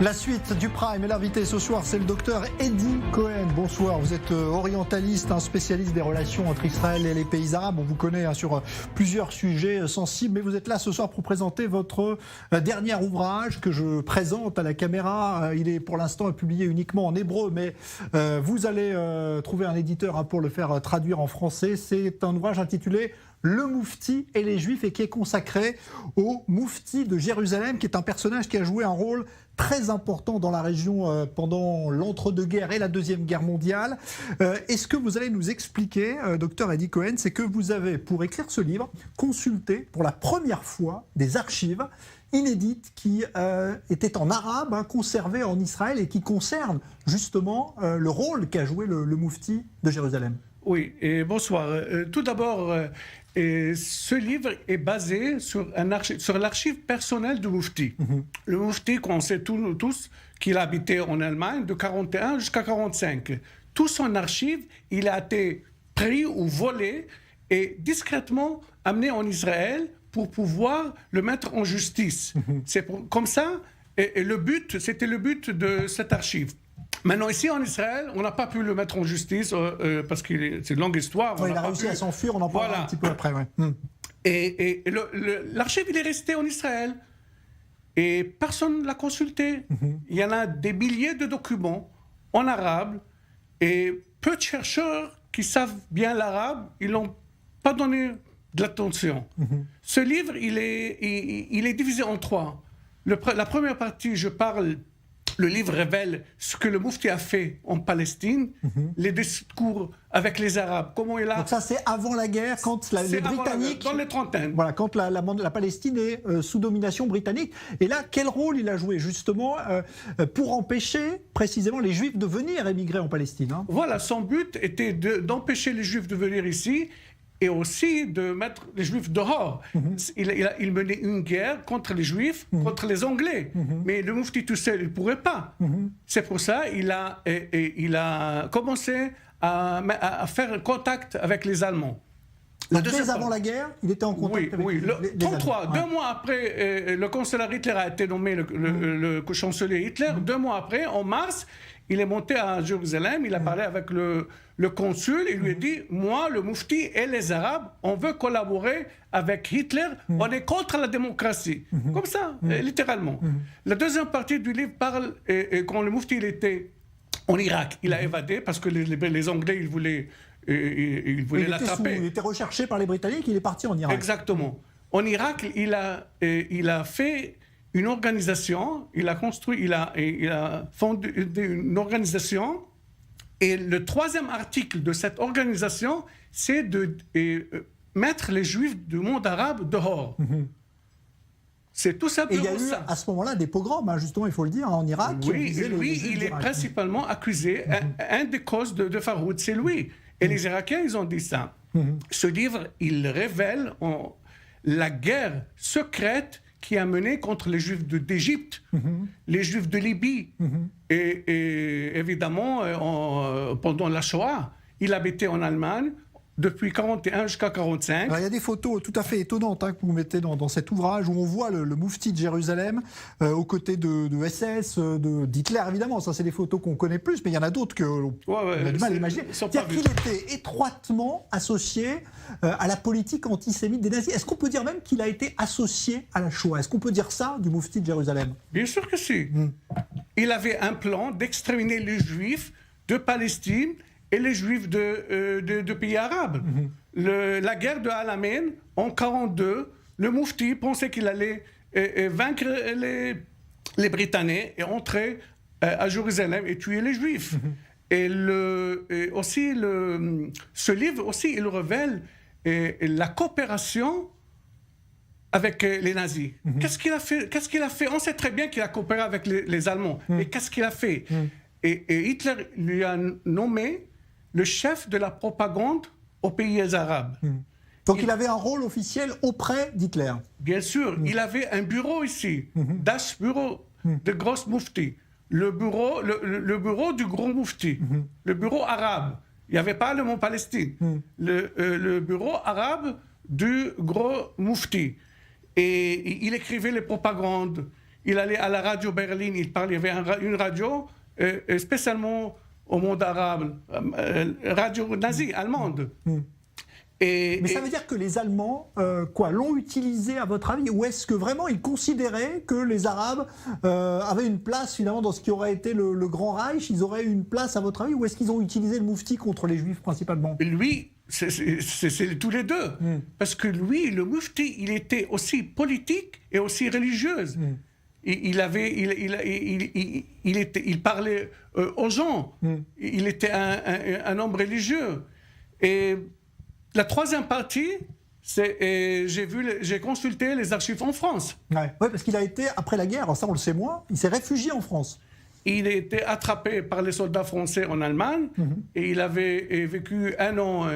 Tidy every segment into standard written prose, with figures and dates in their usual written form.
La suite du Prime et l'invité ce soir, c'est le docteur Eddie Cohen. Bonsoir, vous êtes orientaliste, un spécialiste des relations entre Israël et les pays arabes. On vous connaît sur plusieurs sujets sensibles, mais vous êtes là ce soir pour présenter votre dernier ouvrage que je présente à la caméra. Il est pour l'instant publié uniquement en hébreu, mais vous allez trouver un éditeur pour le faire traduire en français. C'est un ouvrage intitulé Le Moufti et les Juifs et qui est consacré au Moufti de Jérusalem, qui est un personnage qui a joué un rôle très important dans la région pendant l'entre-deux-guerres et la Deuxième Guerre mondiale. Et ce que vous allez nous expliquer, docteur Eddie Cohen, c'est que vous avez, pour écrire ce livre, consulté pour la première fois des archives inédites qui étaient en arabe, conservées en Israël et qui concernent justement le rôle qu'a joué le Moufti de Jérusalem. Oui, et bonsoir. Tout d'abord, ce livre est basé sur l'archive personnelle du Moufti. Le Moufti, qu'on sait tous, qu'il habitait en Allemagne de 41 jusqu'à 45. Tout son archive, il a été pris ou volé et discrètement amené en Israël pour pouvoir le mettre en justice. Comme ça, et c'était le but de cette archive. Maintenant, ici en Israël, on n'a pas pu le mettre en justice parce que c'est une longue histoire. Ouais, il a réussi à s'enfuir, on en parlera un petit peu après. Ouais. Et l'archive, il est resté en Israël et personne ne l'a consulté. Il y en a des milliers de documents en arabe et peu de chercheurs qui savent bien l'arabe, ils n'ont pas donné de l'attention. Ce livre, il est divisé en trois. La première partie, le livre révèle ce que le Moufti a fait en Palestine, les discours avec les Arabes, comment il a... Donc ça, c'est avant la guerre, quand les Britanniques... Dans les trentaines. Voilà, quand la Palestine est sous domination britannique. Et là, quel rôle il a joué, justement, pour empêcher, précisément, les Juifs de venir émigrer en Palestine, Voilà, son but était d'empêcher les Juifs de venir ici et aussi de mettre les Juifs dehors. Il menait une guerre contre les Juifs, contre les Anglais. Mais le Moufti tout seul, il ne pourrait pas. C'est pour ça qu'il a commencé à faire contact avec les Allemands. Dès avant la guerre, il était en contact avec les 33, Allemands. 2 mois après, le chancelier Hitler a été nommé le chancelier Hitler. 2 mois après, en mars, il est monté à Jérusalem, il a parlé avec le consul, il lui a dit « Moi, le Moufti et les Arabes, on veut collaborer avec Hitler, on est contre la démocratie. » Comme ça, littéralement. La deuxième partie du livre parle, quand le Moufti il était en Irak, il a évadé parce que les Anglais, ils voulaient l'attraper. Il était recherché par les Britanniques, il est parti en Irak. Exactement. En Irak, il a fait une organisation, il a fondé une organisation, et le troisième article de cette organisation, c'est de mettre les Juifs du monde arabe dehors. C'est tout simplement ça. Et il y a eu à ce moment-là des pogroms, justement, il faut le dire, en Irak. Oui, lui, il est principalement accusé. Un des causes de Faroud, c'est lui. Et les Irakiens, ils ont dit ça. Ce livre, il révèle la guerre secrète qui a mené contre les Juifs d'Égypte, les Juifs de Libye. Et évidemment, pendant la Shoah, il habitait en Allemagne depuis 41 jusqu'à 45. Alors, il y a des photos tout à fait étonnantes que vous mettez dans cet ouvrage où on voit le Moufti de Jérusalem aux côtés de SS, d'Hitler évidemment. Ça, c'est des photos qu'on connaît plus, mais il y en a d'autres qu'on a du mal à imaginer. C'est-à-dire qu'il était étroitement associé à la politique antisémite des nazis. Est-ce qu'on peut dire même qu'il a été associé à la Shoah? Est-ce qu'on peut dire ça du Moufti de Jérusalem? Bien sûr que si. Il avait un plan d'exterminer les Juifs de Palestine et les Juifs de pays arabes. La guerre de Al-Amin, en 1942, le Moufti pensait qu'il allait vaincre les Britanniques et entrer à Jérusalem et tuer les Juifs. Et ce livre aussi, il révèle la coopération avec les nazis. Qu'est-ce qu'il a fait? On sait très bien qu'il a coopéré avec les Allemands. Mais qu'est-ce qu'il a fait? Et Hitler lui a nommé le chef de la propagande aux pays arabes. Donc il avait un rôle officiel auprès d'Hitler. Bien sûr, il avait un bureau ici, das Bureau de Gross Moufti, le bureau du Grand Moufti, le bureau arabe. Il n'y avait pas le mot Palestine. Le bureau arabe du Gros Moufti. Et il écrivait les propagandes, il allait à la radio Berlin, il parlait, il y avait une radio spécialement au monde arabe, radio nazie, allemande. Mais ça veut dire que les Allemands l'ont utilisé à votre avis, ou est-ce que vraiment ils considéraient que les Arabes avaient une place finalement dans ce qui aurait été le Grand Reich? Ils auraient eu une place à votre avis, ou est-ce qu'ils ont utilisé le Moufti contre les Juifs principalement? Lui, c'est tous les deux. Parce que lui, le Moufti, il était aussi politique et aussi religieuse. Il parlait aux gens. Il était un homme religieux. Et la troisième partie, j'ai consulté les archives en France. Ouais, parce qu'il a été, après la guerre, ça on le sait moins, il s'est réfugié en France. Il a été attrapé par les soldats français en Allemagne et il avait vécu 1 an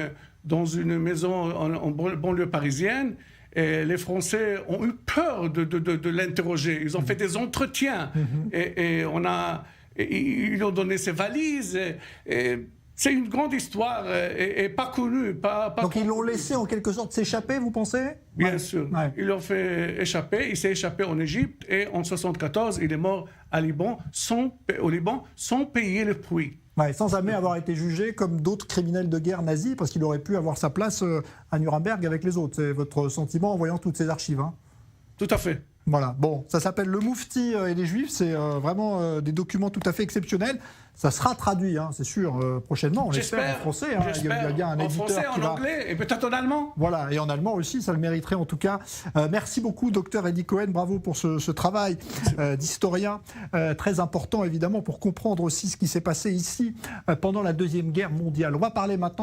dans une maison en banlieue parisienne. Et les Français ont eu peur de l'interroger. Ils ont fait des entretiens et ils lui ont donné ses valises. C'est une grande histoire et pas connue. Donc ils l'ont laissé en quelque sorte s'échapper, vous pensez? Bien sûr. Ouais. Ils l'ont fait échapper. Il s'est échappé en Égypte et en 1974, il est mort au Liban sans payer le prix. Ouais, sans jamais avoir été jugé comme d'autres criminels de guerre nazis, parce qu'il aurait pu avoir sa place à Nuremberg avec les autres. C'est votre sentiment en voyant toutes ces archives, hein? Tout à fait. Voilà, bon, ça s'appelle Le Moufti et les Juifs, c'est vraiment des documents tout à fait exceptionnels. Ça sera traduit, hein, c'est sûr, prochainement, on l'espère, en français. Hein. Il y a bien un éditeur français, qui en anglais et peut-être en allemand. Voilà, et en allemand aussi, ça le mériterait en tout cas. Merci beaucoup, docteur Eddie Cohen, bravo pour ce travail d'historien, très important évidemment pour comprendre aussi ce qui s'est passé ici pendant la Deuxième Guerre mondiale. On va parler maintenant